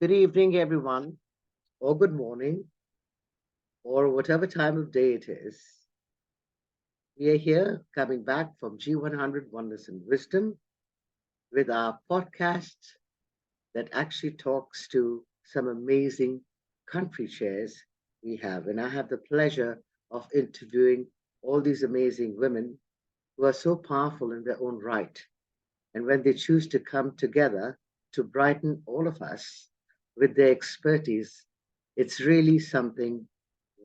Good evening, everyone, or good morning, or whatever time of day it is. We are here coming back from G100 Wonders and Wisdom with our podcast that actually talks to some amazing country chairs we have. And I have the pleasure of interviewing all these amazing women who are so powerful in their own right. And when they choose to come together to brighten all of us with their expertise, it's really something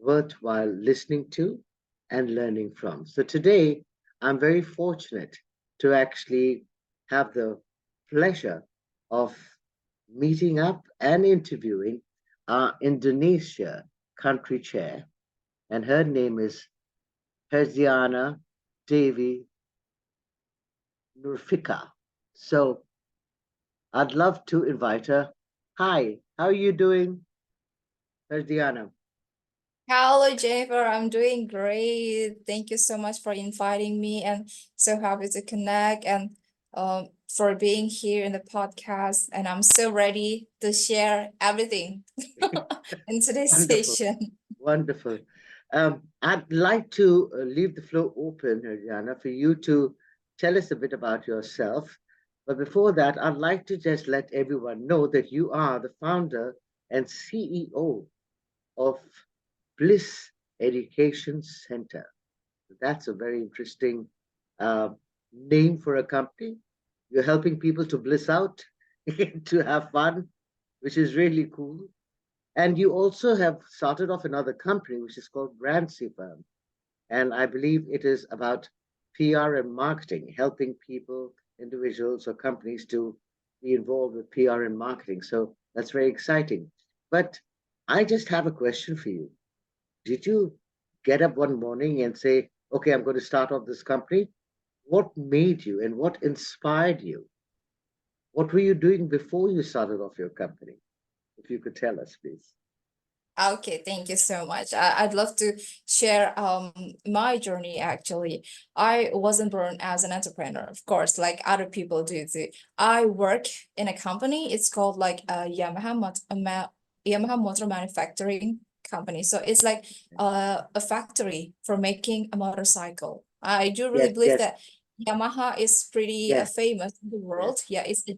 worthwhile listening to and learning from. So today, I'm very fortunate to actually have the pleasure of meeting up and interviewing our Indonesia country chair, and her name is Herdiana Dewi Nurfika. So I'd love to invite her. Hi, how are you doing, Herdiana? Hello, Jennifer. I'm doing great. Thank you so much for inviting me and so happy to connect and for being here in the podcast. And I'm so ready to share everything in today's Wonderful, session. wonderful. I'd like to leave the floor open, Herdiana, for you to tell us a bit about yourself. But before that, I'd like to just let everyone know that you are the founder and CEO of Bliss Education Center. That's a very interesting uh, name for a company. You're helping people to bliss out, to have fun, which is really cool. And you also have started off another company, which is called Brancy Firm. And I believe it is about PR and marketing, helping people, individuals, or companies to be involved with PR and marketing. So that's very exciting. But I just have a question for you. Did you get up one morning and say, okay, I'm going to start off this company? What made you and what inspired you? What were you doing before you started off your company? If you could tell us, please. Okay, thank you so much. I'd love to share my journey actually. I wasn't born as an entrepreneur, of course, like other people do too. I work in a company. It's called like Yamaha Motor Manufacturing Company. So it's like a factory for making a motorcycle. I do really Yes, believe yes, that Yamaha is pretty yes, famous in the yes. world. Yeah, it's a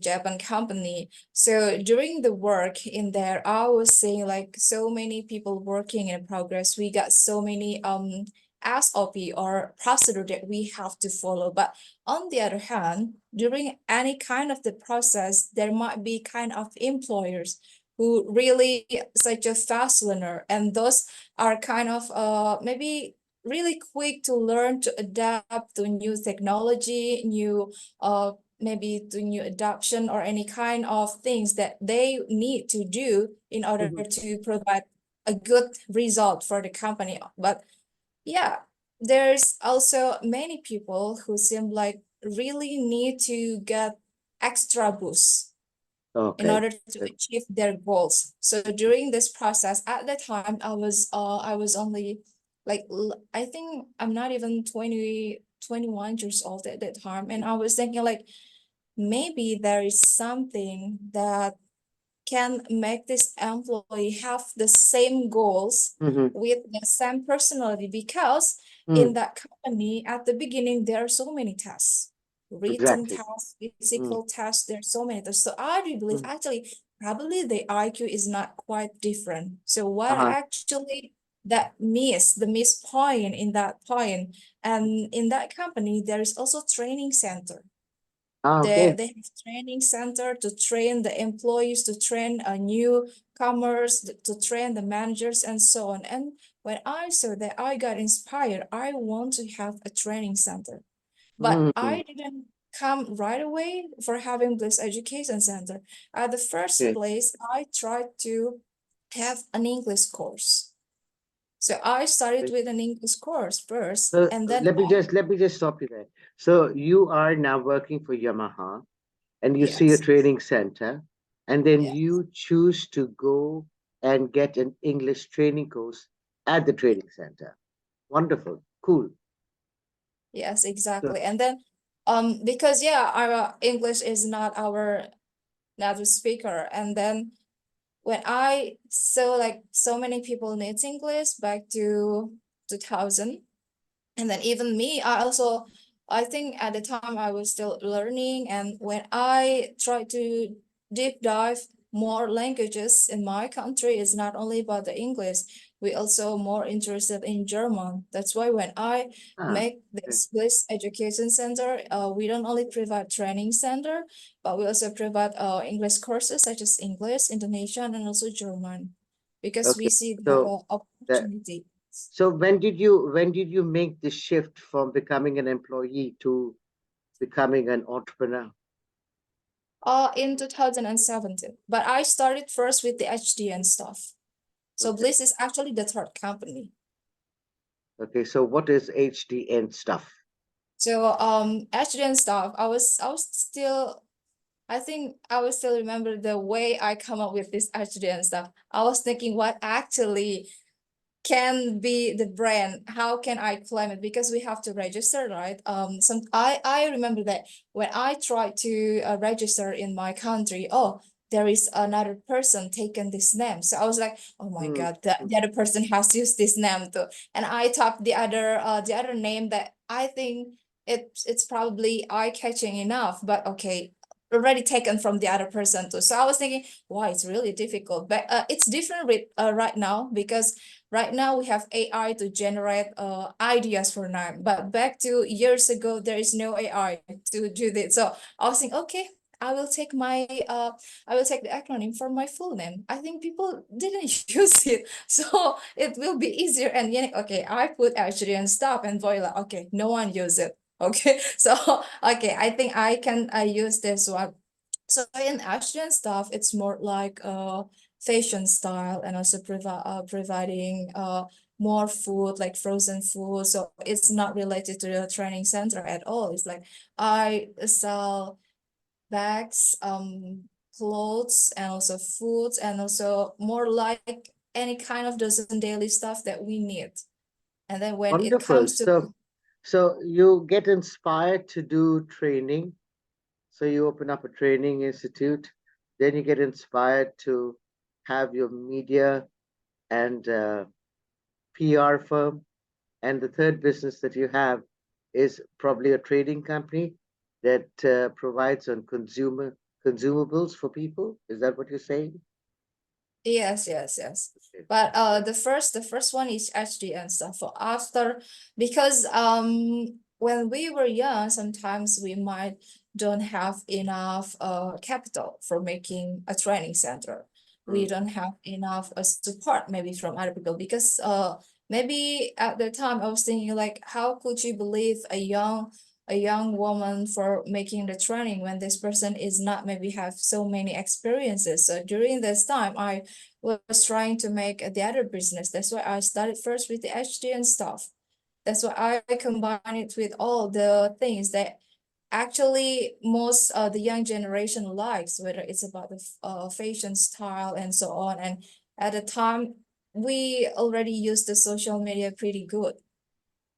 Japan company. So during the work in there, I was seeing like so many people working in progress. We got so many SOP or procedure that we have to follow. But on the other hand, during any kind of the process, there might be kind of employers who really such a fast learner, and those are kind of maybe really quick to learn to adapt to new technology, new maybe to new adoption or any kind of things that they need to do in order Mhm. to provide a good result for the company. But yeah, there's also many people who seem like really need to get extra boost in Okay. order to achieve their goals. So during this process, at that time, I was only like I think I'm not even 21 years old at that time, and I was thinking like maybe there is something that can make this employee have the same goals Mhm. with the same personality, because in Mm. that company at the beginning there are so many tests, written Exactly. tests, Mm. physical tests, there's so many tests. So I do believe Mm. actually probably the IQ is not quite different. So what Uh-huh. actually that the miss point in that point, and in that company there is also training center. Ah, okay. They have training center to train the employees, to train a newcomers, to train the managers and so on. And when I saw that, I got inspired. I want to have a training center, but Mm. I didn't come right away for having this education center. At the first Okay. place, I tried to have an English course. So I started with an English course first, So and then let me just stop you there. So you are now working for Yamaha, and you see a yes, training center, and then yeah. you choose to go and get an English training course at the training center. Wonderful, cool. Yes, So, exactly. And then because yeah, our English is not our native speaker. And then when I saw like so many people need English back to 2000, and then even me, I think at the time I was still learning, and when I tried to deep dive more languages in my country, it's not only about the English, we also more interested in German. That's why when I Ah, make okay. this Bliss Education Center, we don't only provide training center, but we also provide English courses such as English, Indonesian, and also German, because we Okay. see the So that opportunity. so when did you make the shift from becoming an employee to becoming an entrepreneur? In 2017. But I started first with the HDN stuff. So Okay. Bliss is actually the third company. Okay. So what is HDN stuff? So HDN stuff, I was still, I think I will still remember the way I come up with this HDN stuff. I was thinking what actually can be the brand, how can I claim it, because we have to register, right? I remember that when I tried to register in my country, oh, there is another person taken this name, so I was like, oh my Hmm. god, the other person has used this name too. And I typed the other name that I think it's probably eye-catching enough, but okay, already taken from the other person too. So I was thinking, wow, it's really difficult, but it's different with right now, because right now we have AI to generate ideas for now, but back to years ago, there is no AI to do this. So I was thinking, okay, I will take I will take the acronym for my full name. I think people didn't use it, so it will be easier. And yeah, okay, I put actually and stop and voila. Okay, no one use it. Okay, so okay, I think I can use this one. So in Asian stuff, it's more like fashion style, and also providing more food, like frozen food. So it's not related to the training center at all. It's like I sell bags, clothes, and also foods, and also more like any kind of dozen daily stuff that we need. And then when it Wonderful. comes to, So you get inspired to do training. So you open up a training institute, then you get inspired to have your media and PR firm, and the third business that you have is probably a trading company that provides on consumables for people. Is that what you're saying? yes, yes, yes. Okay. But the first one is HD and stuff. For after, because when we were young, sometimes we might don't have enough capital for making a training center. We Mm. don't have enough support maybe from other people, because maybe at the time I was thinking like, how could you believe a young woman for making the training when this person is not maybe have so many experiences. So during this time I was trying to make the other business. That's why I started first with the HDN stuff. That's why I combine it with all the things that actually most the young generation likes, whether it's about the fashion style and so on. And at the time, we already use the social media pretty good.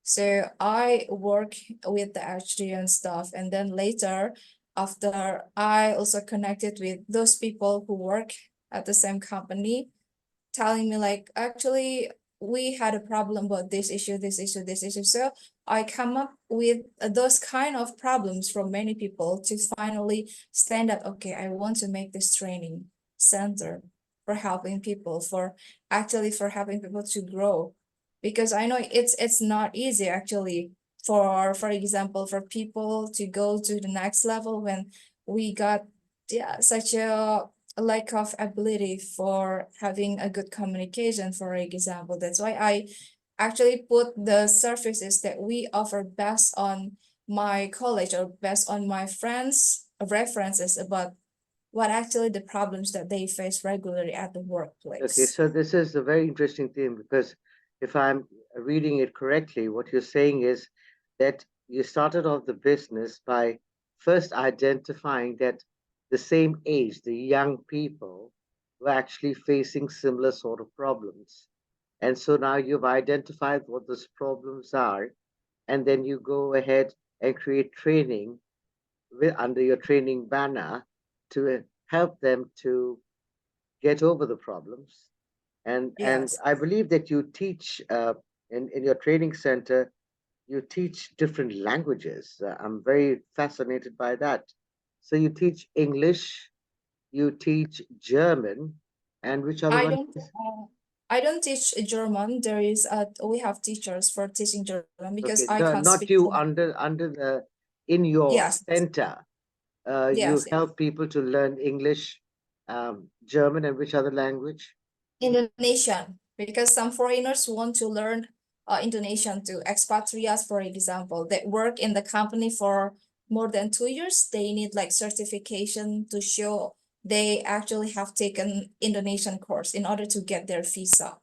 So I work with the HDN stuff, and then later, after I also connected with those people who work at the same company, telling me like, actually we had a problem about this issue, this issue, this issue. So I come up with those kind of problems from many people to finally stand up, okay, I want to make this training center for helping people, for actually for helping people to grow, because I know it's not easy actually, for example, for people to go to the next level when we got, yeah, such a lack of ability for having a good communication, for example. That's why I actually put the services that we offer based on my college or based on my friends' references about what actually the problems that they face regularly at the Okay, workplace. so this is a very interesting thing because if I'm reading it correctly, what you're saying is that you started off the business by first identifying that the same age, the young people, were actually facing similar sort of problems. And so now you've identified what those problems are, and then you go ahead and create training under your training banner to help them to get over the problems. And Yes. I believe that you teach in your training center, you teach different languages. I'm very fascinated by that. So you teach English, you teach German, and which other I one? don't I don't teach German. There is we have teachers for teaching German because Okay, I no, can't not speak you. German. Under the in your Yes, center, you yes, yes. help people to learn English, German, and which other language? Indonesian, because some foreigners want to learn Indonesian too. Expatriates, for example, that work in the company for more than 2 years, they need like certification to show they actually have taken Indonesian course in order to get their visa.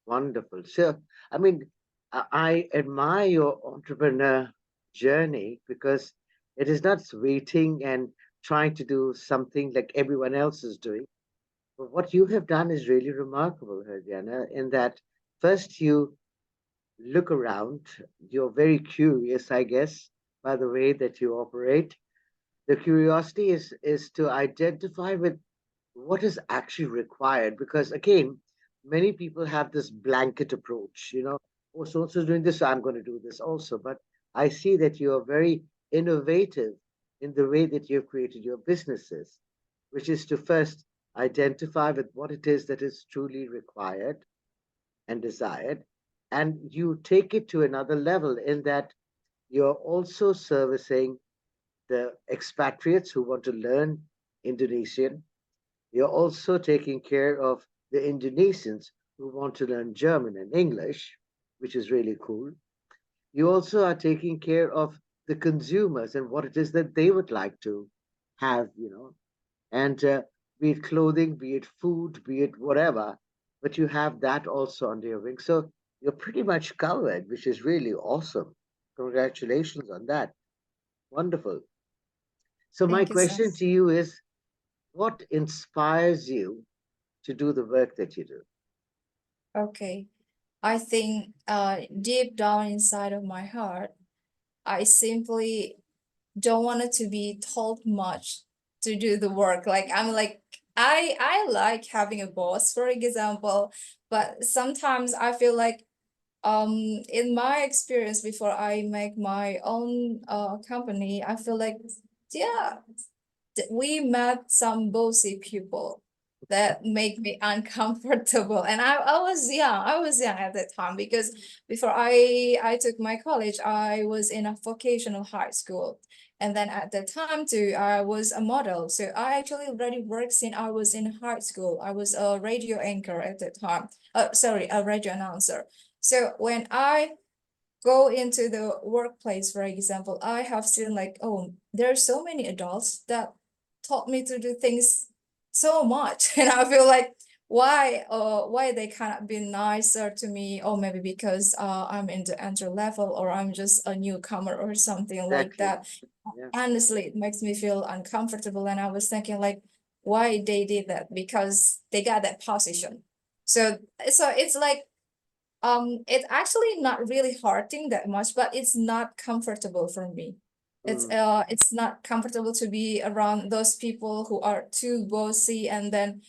Wonderful. Sure. I mean, I admire your entrepreneur journey because it is not waiting and trying to do something like everyone else is doing. But what you have done is really remarkable, Herdiana, in that first you look around, you're very curious, I guess, by the way that you operate. The curiosity is to identify with what is actually required because again many people have this blanket approach, oh, so and so is doing this, so I'm going to do this also. But I see that you are very innovative in the way that you've created your businesses, which is to first identify with what it is that is truly required and desired, and you take it to another level in that you're also servicing the expatriates who want to learn Indonesian. You're also taking care of the Indonesians who want to learn German and English, which is really cool. You also are taking care of the consumers and what it is that they would like to have, and be it clothing, be it food, be it whatever, but you have that also under your wing. So you're pretty much covered, which is really awesome. Congratulations on that. Wonderful. So, my Thank you, sir. question to you is what inspires you to do the work that you do? Okay. I think deep down inside of my heart, I simply don't want it to be told much to do the work. Like I'm like I like having a boss, for example, but sometimes I feel like in my experience before I make my own company, I feel like yeah, we met some bossy people that make me uncomfortable. And I was young at that time because before I took my college, I was in a vocational high school. And then at that time too, I was a model. So I actually already worked since I was in high school. I was a radio anchor at that time. Sorry, a radio announcer. So when I go into the workplace, for example, I have seen like, oh, there are so many adults that taught me to do things so much. And I feel like why they cannot be nicer to me, or maybe because I'm in the entry level or I'm just a newcomer or something like Exactly. that. Yeah. Honestly, it makes me feel uncomfortable. And I was thinking like, why they did that? Because they got that position. So it's like it's actually not really hurting that much, but it's not comfortable for me. Mm, It's not comfortable to be around those people who are too bossy and then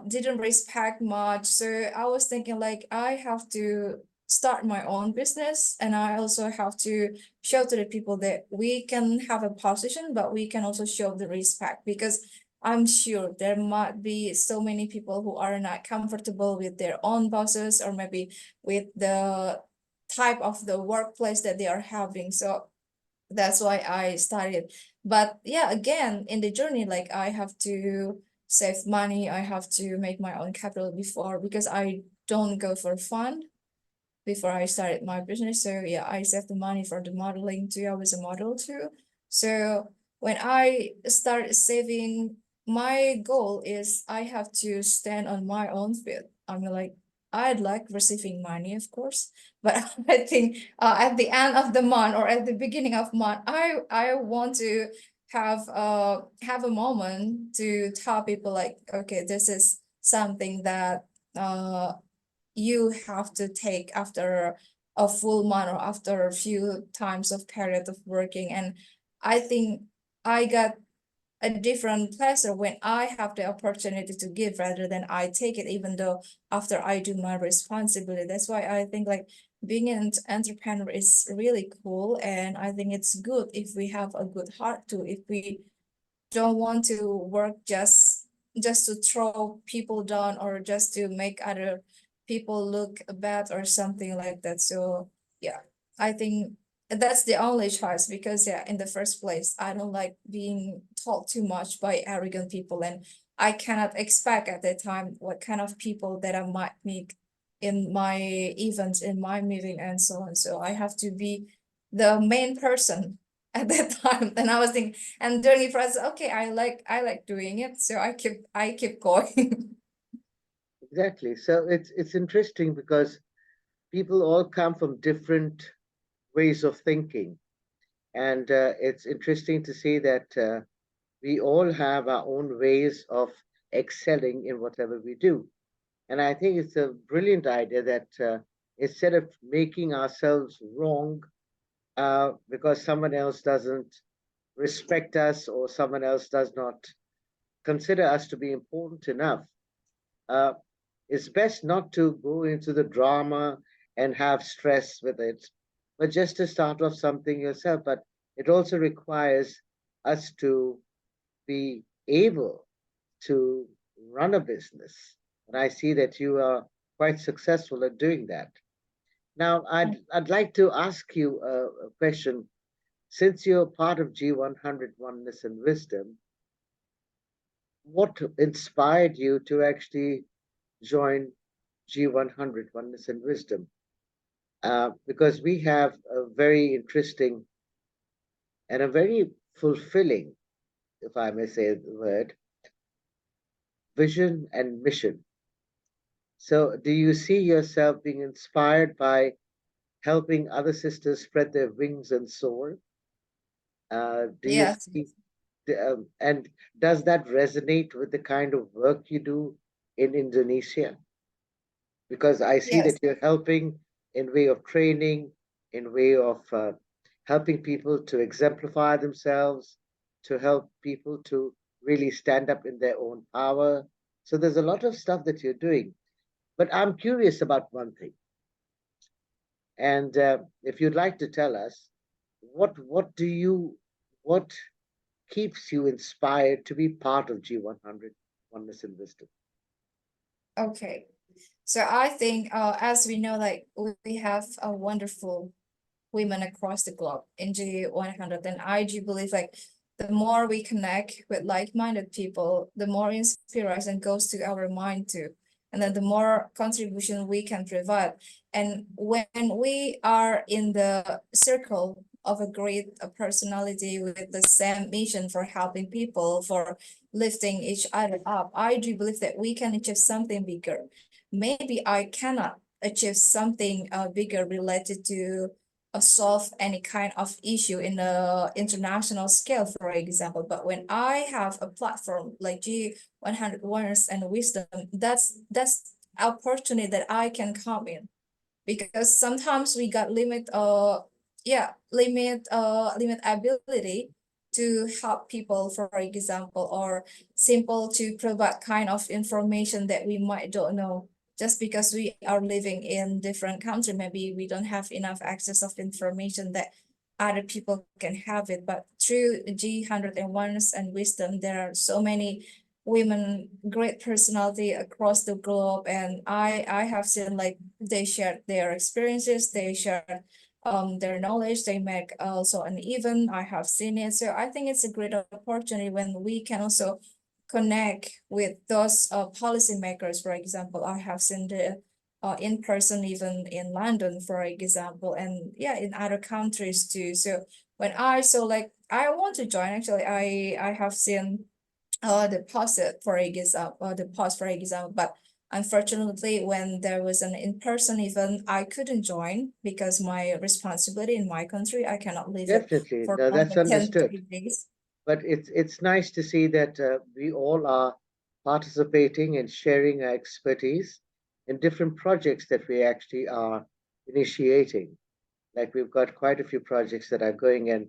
didn't respect much. So I was thinking like I have to start my own business, and I also have to show to the people that we can have a position, but we can also show the respect, because I'm sure there might be so many people who are not comfortable with their own bosses, or maybe with the type of the workplace that they are having. So that's why I started. But yeah, again, in the journey, like I have to save money, I have to make my own capital before, because I don't go for fun before I started my business. So yeah, I saved the money for the modeling too. I was a model too. So when I start saving, my goal is I have to stand on my own feet. I mean, like I'd like receiving money, of course, but I think at the end of the month or at the beginning of month, I want to have a moment to tell people like, okay, this is something that you have to take after a full month or after a few times of period of working. And I think I got a different pleasure when I have the opportunity to give rather than I take it, even though after I do my responsibility. That's why I think like being an entrepreneur is really cool. And I think it's good if we have a good heart too, if we don't want to work just to throw people down or just to make other people look bad or something like that. So yeah, I think that's the only choice, because yeah, in the first place, I don't like being told too much by arrogant people, and I cannot expect at that time what kind of people that I might meet in my events, in my meeting, and so on. So I have to be the main person at that time. And I was thinking, and during the process, okay, I like doing it, so I keep going. Exactly. So it's interesting because people all come from different ways of thinking, and it's interesting to see that we all have our own ways of excelling in whatever we do. And I think it's a brilliant idea that instead of making ourselves wrong because someone else doesn't respect us or someone else does not consider us to be important enough, uh, it's best not to go into the drama and have stress with it, but just to start off something yourself. But it also requires us to be able to run a business. And I see that you are quite successful at doing that. Now, I'd like to ask you a question. Since you're part of G100 Oneness and Wisdom, what inspired you to actually join G100 Oneness and Wisdom? Because we have a very interesting and a very fulfilling, if I may say the word, vision and mission. So, do you see yourself being inspired by helping other sisters spread their wings and soar? Do you Yes, see, and does that resonate with the kind of work you do in Indonesia? Because I see yes, that you're helping in way of training, in way of helping people to exemplify themselves, to help people to really stand up in their own power. So there's a lot of stuff that you're doing. But I'm curious about one thing. And if you'd like to tell us, what do you what keeps you inspired to be part of G100 Oneness and Wisdom? okay. So I think, as we know, like we have a wonderful women across the globe in G100, and I do believe like the more we connect with like-minded people, the more inspiration goes to our mind too, and then the more contribution we can provide. And when we are in the circle of a great personality with the same mission for helping people, for lifting each other up, I do believe that we can achieve something bigger. Maybe I cannot achieve something bigger related to solve any kind of issue in the international scale, for example. But when I have a platform like G100 Awareness and Wisdom, that's opportunity that I can come in, because sometimes we got limit ability to help people, for example, or simple to provide kind of information that we might don't know, just because we are living in different country. Maybe we don't have enough access of information that other people can have it. But through G100 and Wisdom, there are so many women, great personality across the globe, and I have seen like they share their experiences, they share their knowledge, they make also an event. I have seen it, so I think it's a great opportunity when we can also connect with those policymakers. For example, I have seen the in person even in London, for example, and yeah, in other countries too. So when I saw like I want to join, actually I have seen the post for example, but unfortunately when there was an in-person event, I couldn't join because my responsibility in my country, I cannot leave it Definitely, for no, more that's than 10 understood. days. But it's nice to see that we all are participating and sharing our expertise in different projects that we actually are initiating. Like we've got quite a few projects that are going, and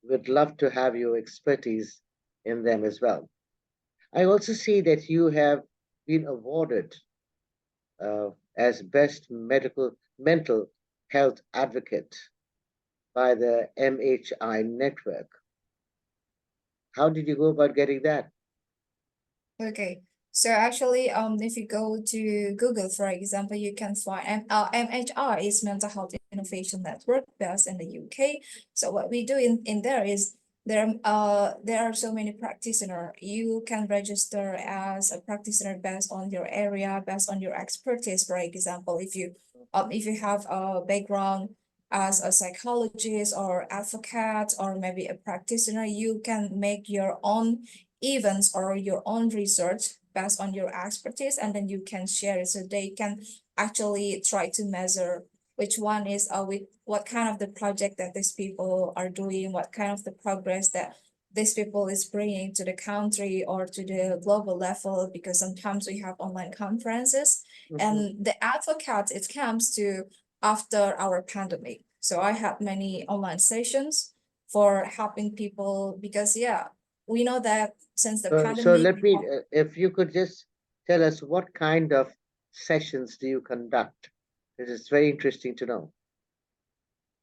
we'd love to have your expertise in them as well. I also see that you have been awarded as best mental health advocate by the MHI Network. How did you go about getting that? Okay. So actually, if you go to Google, for example, you can find MHI is Mental Health Innovation Network based in the UK. So what we do in there is there are so many practitioner. You can register as a practitioner based on your area, based on your expertise. For example, if you have a background as a psychologist or advocate or maybe a practitioner, you can make your own events or your own research based on your expertise, and then you can share it so they can actually try to measure which one is with what kind of the project that these people are doing, what kind of the progress that these people is bringing to the country or to the global level, because sometimes we have online conferences. And the advocate, it comes to after our pandemic. So I had many online sessions for helping people because we know that since the So pandemic. let me, if you could just tell us what kind of sessions do you conduct? It is very interesting to know.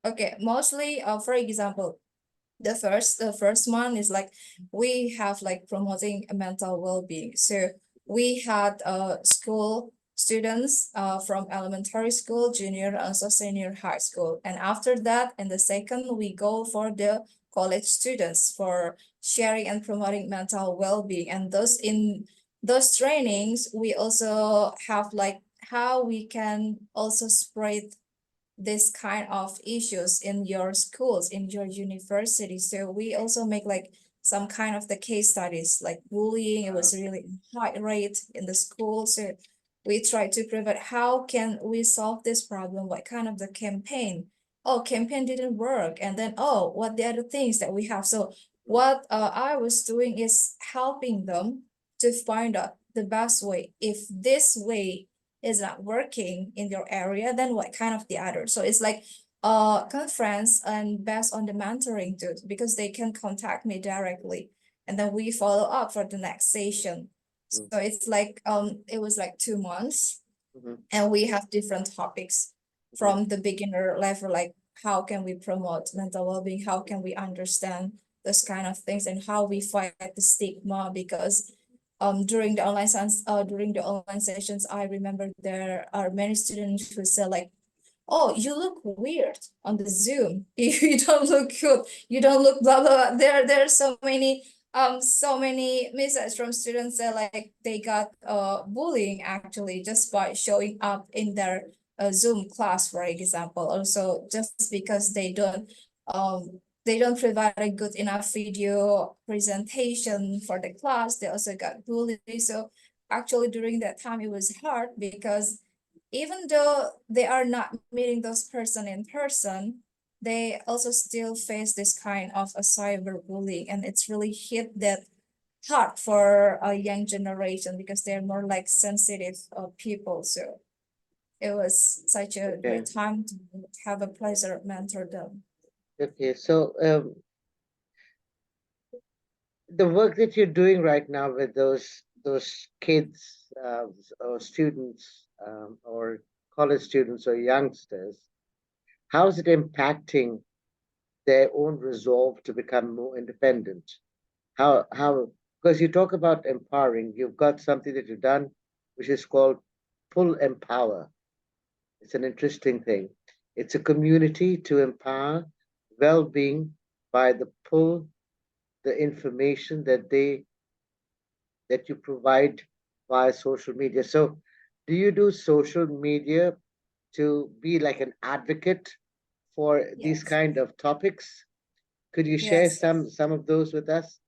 Okay, mostly, for example, the first one is like we have like promoting a mental well-being. So we had school students from elementary school, junior, and also senior high school. And after that, in the second, we go for the college students for sharing and promoting mental well-being. And those in those trainings, we also have like how we can also spread this kind of issues in your schools, in your university. So we also make like some kind of the case studies, like bullying. It was really high rate in the school. So we try to prevent how can we solve this problem, what kind of the campaign. Oh, campaign didn't work. And then, oh, what the other things that we have. So what I was doing is helping them to find out the best way. If this way is not working in your area, then what kind of the other? So it's like conference and based on the mentoring too, because they can contact me directly, and then we follow up for the next session. So it's like it was like 2 months, and we have different topics from the beginner level, like how can we promote mental well-being, how can we understand those kind of things, and how we fight the stigma. Because during the online sessions, I remember there are many students who say like, oh, you look weird on the Zoom. You don't look good. You don't look blah blah blah. There are so many messages from students that like they got bullying actually just by showing up in their Zoom class, for example. Also just because they don't provide a good enough video presentation for the class, they also got bullied. So actually during that time it was hard because even though they are not meeting those person in person, they also still face this kind of a cyberbullying, and it's really hit that hard for a young generation because they're more like sensitive people. So it was such a Okay. great time to have a pleasure mentor them. Okay. So the work that you're doing right now with those kids or students or college students or youngsters, how is it impacting their own resolve to become more independent? How because you talk about empowering, you've got something that you've done which is called Pull Empower. It's an interesting thing. It's a community to empower well-being by the pull, the information that you provide via social media. So do you do social media to be like an advocate for these Yes. kind of topics? Could you share Yes. some of those with us?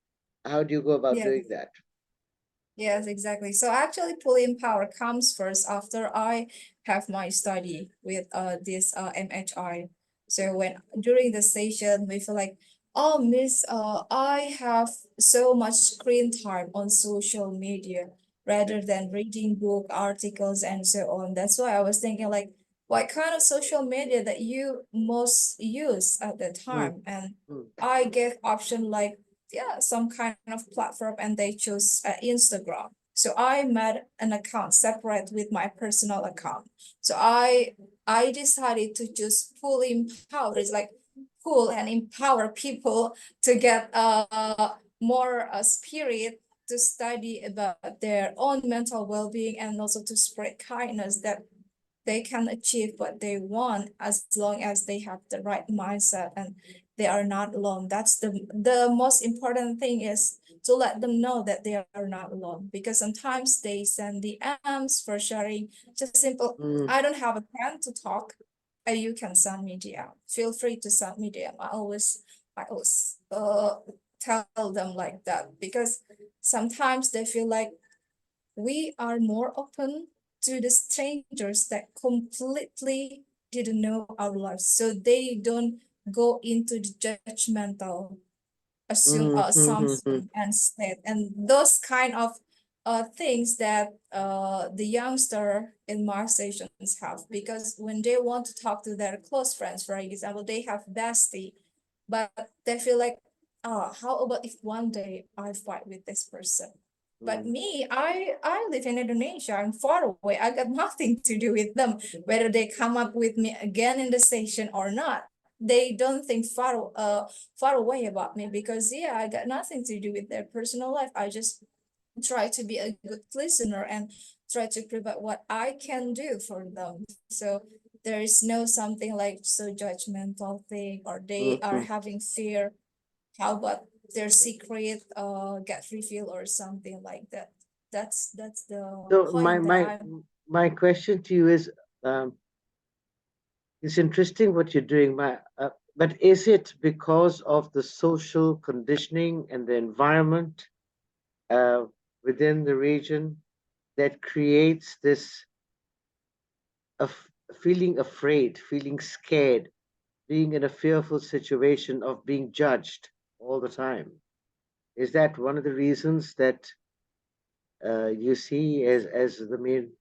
How do you go about Yes. doing that? Yes, exactly. So actually pulling power comes first after I have my study with this MHI. So when during the session we feel like, oh Miss, I have so much screen time on social media rather than reading book articles and so on. That's why I was thinking like, what kind of social media that you most use at the Mm, time? And mm, I gave option like some kind of platform, and they choose Instagram. So I made an account separate with my personal account. So I decided to just pull empower. It's like pull and empower people to get more spirit to study about their own mental well-being, and also to spread kindness, that they can achieve what they want as long as they have the right mindset and they are not alone. That's the most important thing, is to let them know that they are not alone, because sometimes they send DMs for sharing just simple, I don't have a plan to talk, you can send me DM, feel free to send me DM. I always tell them like that, because sometimes they feel like we are more open to the strangers that completely didn't know our lives, so they don't go into the judgmental assumption and state, and those kind of things that the youngster in my sessions have, because when they want to talk to their close friends, for example, they have bestie, but they feel like, oh, how about if one day I fight with this person? But me, I live in Indonesia. I'm far away. I got nothing to do with them, whether they come up with me again in the station or not. They don't think far away about me, because I got nothing to do with their personal life. I just try to be a good listener and try to provide what I can do for them. So there is no something like so judgmental thing, or they are having fear. How about their secret get revealed or something like that? That's the So point that I'm. my question to you is, it's interesting what you're doing, but is it because of the social conditioning and the environment uh, within the region that creates this of feeling afraid, feeling scared, being in a fearful situation of being judged all the time? Is that one of the reasons that you see as the main?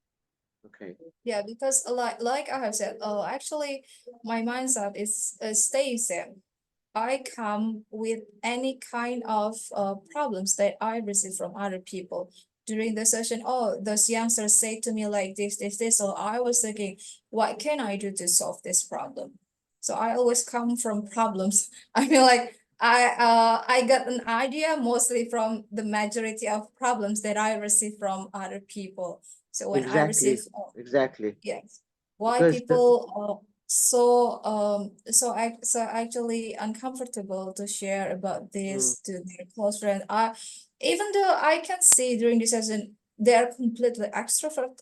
Okay. Yeah, because like I have said, actually, my mindset is stays same. I come with any kind of problems that I receive from other people during the session. Oh, those youngsters say to me like this. So I was thinking, what can I do to solve this problem? So I always come from problems. I feel like I got an idea mostly from the majority of problems that I receive from other people. So when I receive, Exactly, exactly. yes, why Because the, people so actually uncomfortable to share about mm, this to their close friend. Even though I can see during this session they are completely extrovert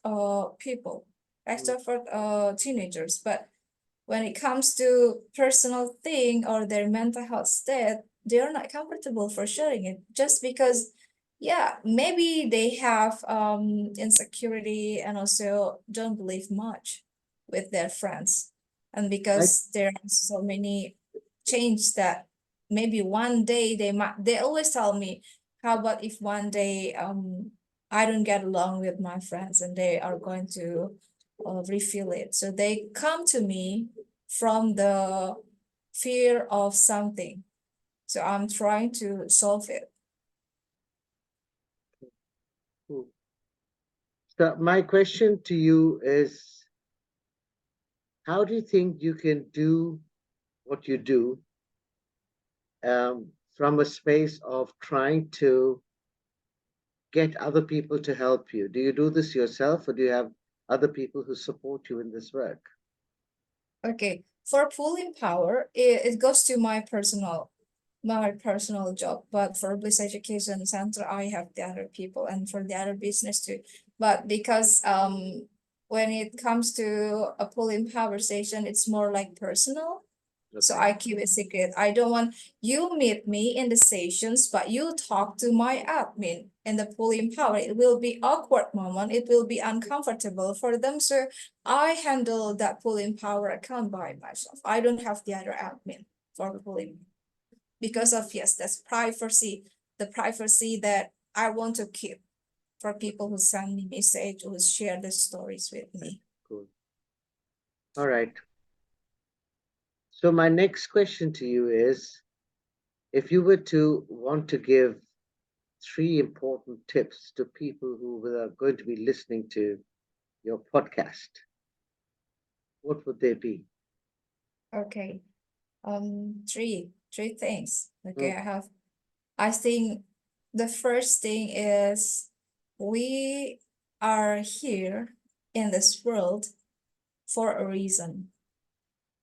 people, mm, extrovert teenagers, but when it comes to personal thing or their mental health state, they are not comfortable for sharing it, just because maybe they have insecurity and also don't believe much with their friends, and I because there are so many change that maybe one day they always tell me, how about if one day I don't get along with my friends, and they are going to reveal it, so they come to me from the fear of something, so I'm trying to solve it. mm. So my question to you is, how do you think you can do what you do from a space of trying to get other people to help you? Do you do this yourself, or do you have other people who support you in this work? Okay, for pulling power, it goes to my personal job, but for Bliss Education Center, I have the other people, and for the other business too. But because when it comes to a pulling power station, it's more like personal. So Okay. I keep it secret. I don't want you meet me in the sessions, but you talk to my admin in the pulling power. It will be awkward moment. It will be uncomfortable for them. So I handle that pulling power account by myself. I don't have the other admin for pulling, because of that's privacy, the privacy that I want to keep for people who send me message, who share the stories with Okay. me. Cool. All right. So my next question to you is, if you were to want to give 3 important tips to people who are going to be listening to your podcast, what would they be? Okay. Three things. Okay, Mm. I think the first thing is we are here in this world for a reason.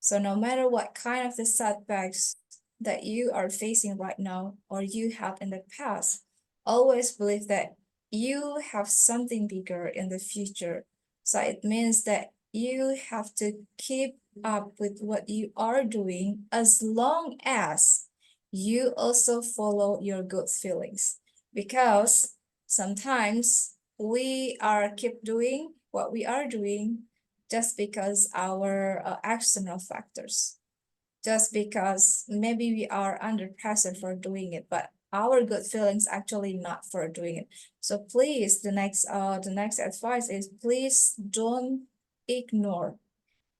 So no matter what kind of the setbacks that you are facing right now or you had in the past, always believe that you have something bigger in the future. So it means that you have to keep up with what you are doing as long as you also follow your good feelings. Because sometimes we are keep doing what we are doing just because our external factors, just because maybe we are under pressure for doing it, but our good feelings actually not for doing it. So please, the next advice is please don't ignore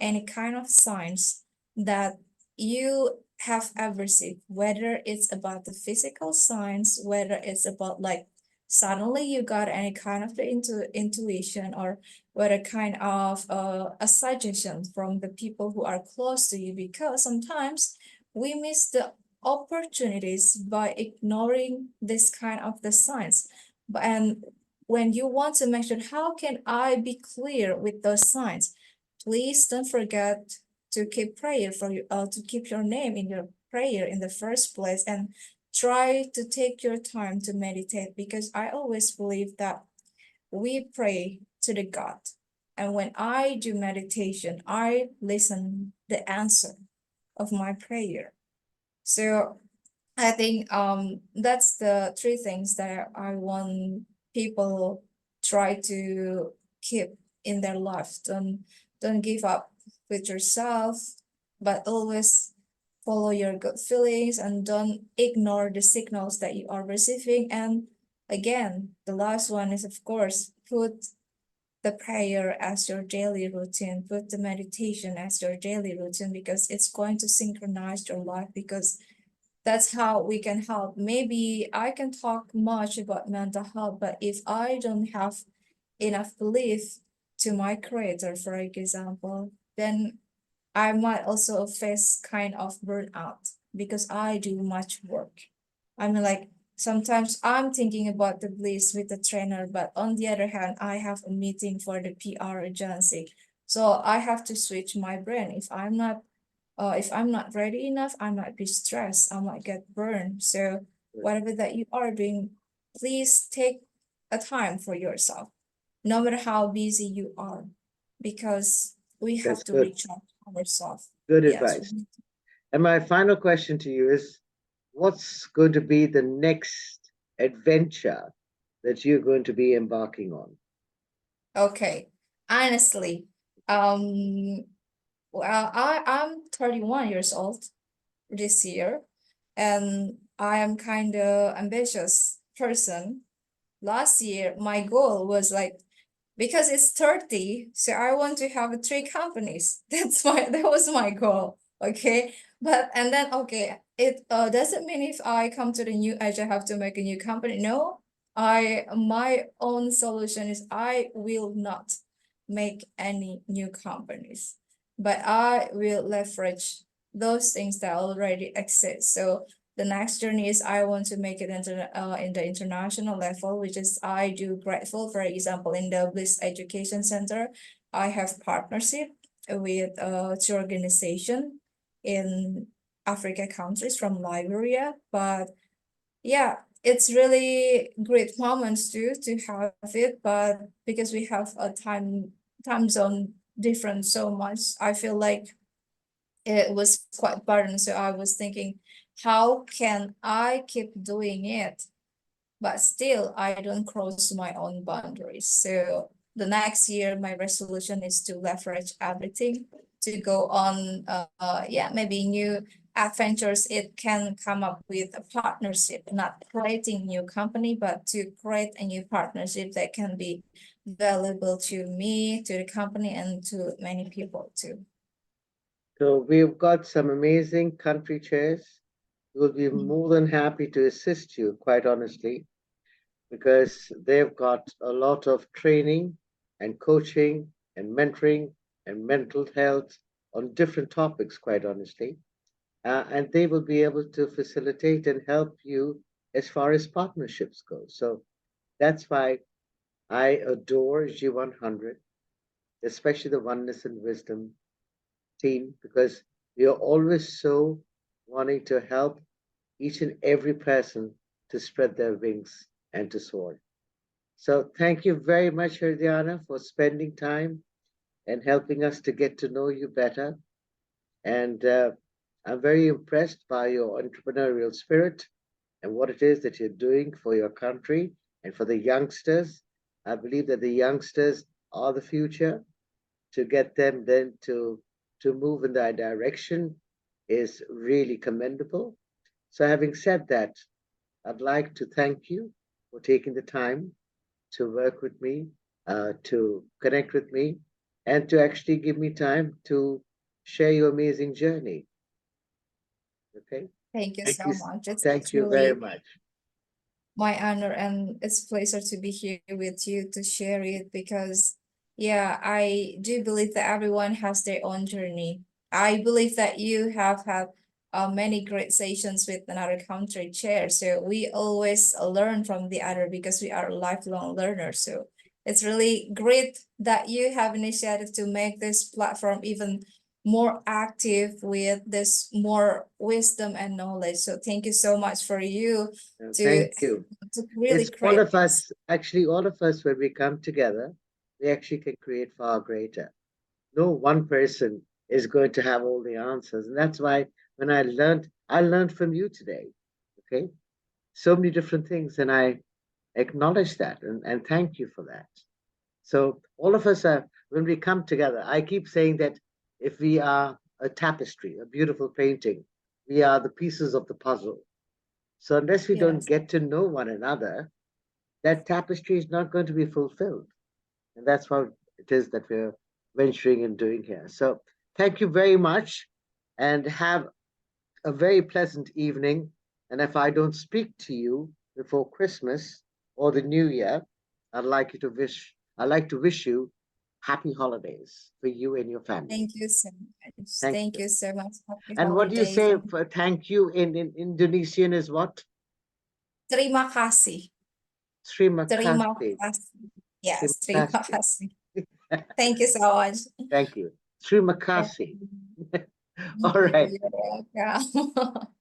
any kind of signs that you have ever seen, whether it's about the physical signs, whether it's about like suddenly you got any kind of the intuition, or whether kind of a suggestion from the people who are close to you, because sometimes we miss the opportunities by ignoring this kind of the signs. But and when you want to make sure how can I be clear with those signs, please don't forget to keep prayer for you, to keep your name in your prayer in the first place, and try to take your time to meditate, because I always believe that we pray to the God. And when I do meditation, I listen the answer of my prayer. So I think that's the three things that I want people try to keep in their life. Don't give up with yourself, but always follow your good feelings and don't ignore the signals that you are receiving. And again, the last one is, of course, put the prayer as your daily routine, put the meditation as your daily routine, because it's going to synchronize your life, because that's how we can help. Maybe I can talk much about mental health, but if I don't have enough belief to my creator, for example, then I might also face kind of burnout because I do much work. I mean, like sometimes I'm thinking about the Bliss with the trainer, but on the other hand, I have a meeting for the PR agency. So I have to switch my brain. If I'm not ready enough, I might be stressed, I might get burned. So whatever that you are doing, please take a time for yourself, no matter how busy you are, because we That's have to good. recharge ourselves. Good Yes. advice. And my final question to you is, what's going to be the next adventure that you're going to be embarking on? Okay. Honestly, well, I'm 31 years old this year, and I am kind of ambitious person. Last year, my goal was like, because it's 30, so I want to have 3 companies. That was my goal. Okay. But and then okay, it doesn't mean if I come to the new age I have to make a new company. No, my own solution is I will not make any new companies, but I will leverage those things that already exist. So the next journey is I want to make it in the international level, which is I do grateful. For example, in the Bliss Education Center, I have partnership with 2 organization in Africa countries from Liberia. But yeah, it's really great moments too to have it. But because we have a time zone different so much, I feel like it was quite burden. So I was thinking, how can I keep doing it, but still I don't cross my own boundaries? So the next year, my resolution is to leverage everything to go on, yeah, maybe new adventures. It can come up with a partnership, not creating new company, but to create a new partnership that can be valuable to me, to the company, and to many people too. So we've got some amazing country chairs will be more than happy to assist you, quite honestly, because they've got a lot of training and coaching and mentoring and mental health on different topics, quite honestly. And they will be able to facilitate and help you as far as partnerships go. So that's why I adore G100, especially the Oneness and Wisdom team, because we are always so wanting to help each and every person to spread their wings and to soar. So thank you very much, Herdiana, for spending time and helping us to get to know you better. And I'm very impressed by your entrepreneurial spirit and what it is that you're doing for your country and for the youngsters. I believe that the youngsters are the future. To get them then to move in that direction is really commendable. So having said that, I'd like to thank you for taking the time to work with me, to connect with me, and to actually give me time to share your amazing journey. Okay. Thank you so much. It's Thank you very really much. my honor, and it's a pleasure to be here with you to share it, because yeah, I do believe that everyone has their own journey. I believe that you have had many great sessions with another country chair, so we always learn from the other because we are lifelong learners. So it's really great that you have initiated to make this platform even more active with this more wisdom and knowledge. So thank you so much for you to Thank you. really It's all create of this. us, actually, all of us, when we come together, we actually can create far greater. No one person is going to have all the answers. And that's why when I learned from you today. Okay. So many different things. And I acknowledge that and thank you for that. So all of us are, when we come together, I keep saying that if we are a tapestry, a beautiful painting, we are the pieces of the puzzle. So unless we don't Yes. get to know one another, that tapestry is not going to be fulfilled. And that's what it is that we're venturing and doing here. So thank you very much and have a very pleasant evening. And if I don't speak to you before Christmas or the New Year, I'd like to wish you happy holidays for you and your family. Thank you so much. Thank Thank you. you so much. Happy And what do you holidays. say for thank you in Indonesian is what? Terima kasih. Terima Terima kasih. kasih. Terima Yes, terima kasih. kasih. Thank you so much. Thank you. Terima Thank kasih. you. All right. You're welcome.